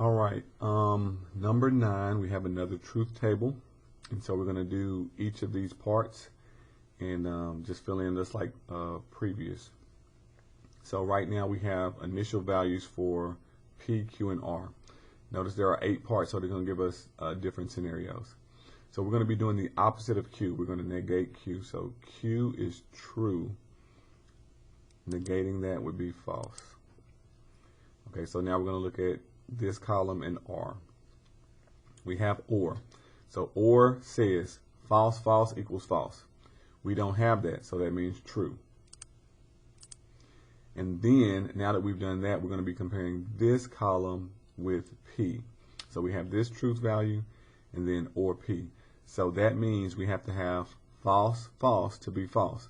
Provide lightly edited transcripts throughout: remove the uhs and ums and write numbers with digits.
All right, number 9, we have another truth table. And so we're going to do each of these parts and just fill in just like previous. So right now we have initial values for P, Q, and R. Notice there are 8 parts, so they're going to give us different scenarios. So we're going to be doing the opposite of Q. We're going to negate Q. So Q is true. Negating that would be false. Okay, so now we're going to look at this column in R. We have OR. So OR says false, false equals false. We don't have that, so that means true. And then, now that we've done that, we're going to be comparing this column with P. So we have this truth value and then OR P. So that means we have to have false, false to be false.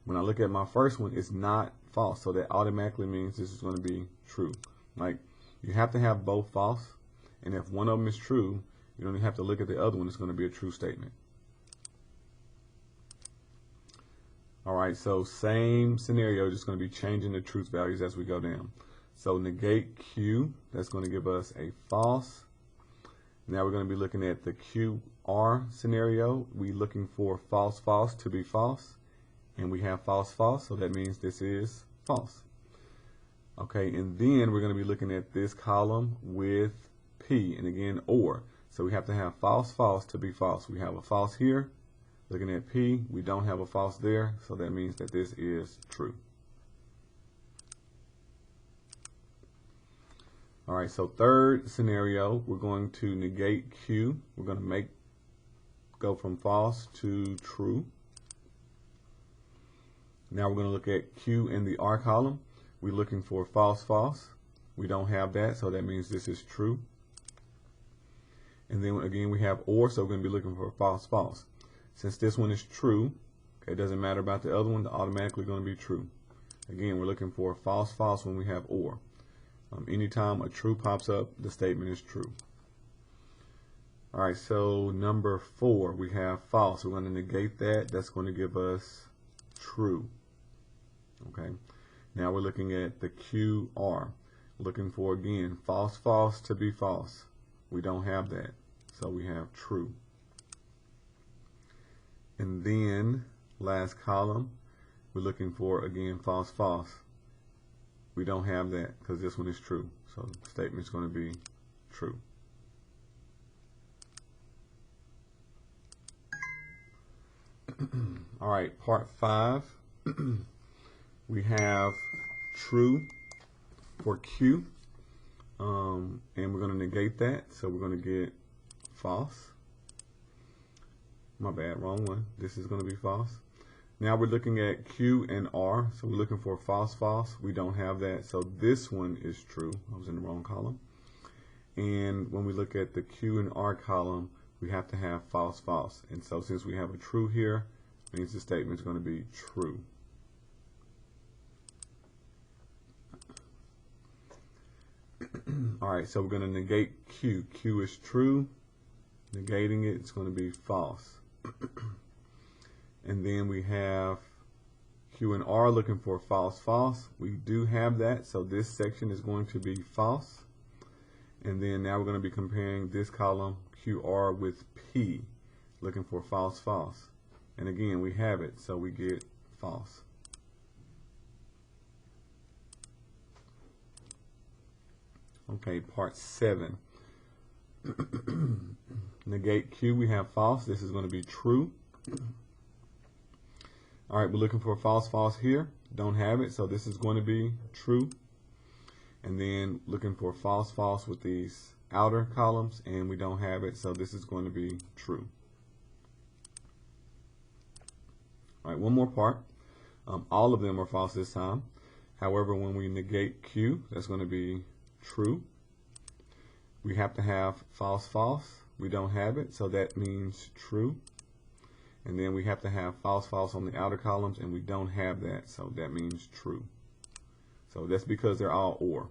When I look at my first one, it's not false, so that automatically means this is going to be true. Like, you have to have both false, and if one of them is true, you don't even have to look at the other one. It's going to be a true statement. All right, so same scenario, just going to be changing the truth values as we go down. So negate Q, that's going to give us a false. Now we're going to be looking at the QR scenario. We're looking for false, false to be false, and we have false, false, so that means this is false. Okay, and then we're going to be looking at this column with P, and again, OR. So we have to have false, false to be false. We have a false here. Looking at P, we don't have a false there, so that means that this is true. All right, so third scenario, we're going to negate Q. We're going to go from false to true. Now we're going to look at Q in the R column. We're looking for false, false. We don't have that, so that means this is true. And then again, we have OR, so we're going to be looking for false, false. Since this one is true, okay, it doesn't matter about the other one, they're automatically going to be true. Again, we're looking for false, false when we have OR. Anytime a true pops up, the statement is true. All right, so number 4, we have false. We're going to negate that. That's going to give us true. Okay. Now we're looking at the QR. Looking for, again, false, false to be false. We don't have that, so we have true. And then, last column, we're looking for, again, false, false. We don't have that because this one is true, so the statement is going to be true. All right, part 5. We have true for Q, and we're going to negate that, so we're going to get false. My bad, wrong one. This is going to be false. Now we're looking at Q and R, so we're looking for false, false. We don't have that, so this one is true. I was in the wrong column. And when we look at the Q and R column, we have to have false, false. And so since we have a true here, it means the statement is going to be true. All right, so we're going to negate Q. Q is true. Negating it, it's going to be false. And then we have Q and R looking for false, false. We do have that, so this section is going to be false. And then now we're going to be comparing this column, QR, with P, looking for false, false. And again, we have it, so we get false. Okay, part 7. Negate Q, we have false. This is going to be true. All right, we're looking for false, false here. Don't have it, so this is going to be true. And then looking for false, false with these outer columns, and we don't have it, so this is going to be true. All right, one more part. All of them are false this time. However, when we negate Q, that's going to be true. We have to have false, false. We don't have it, so that means true. And then we have to have false, false on the outer columns, and we don't have that, so that means true. So that's because they're all OR.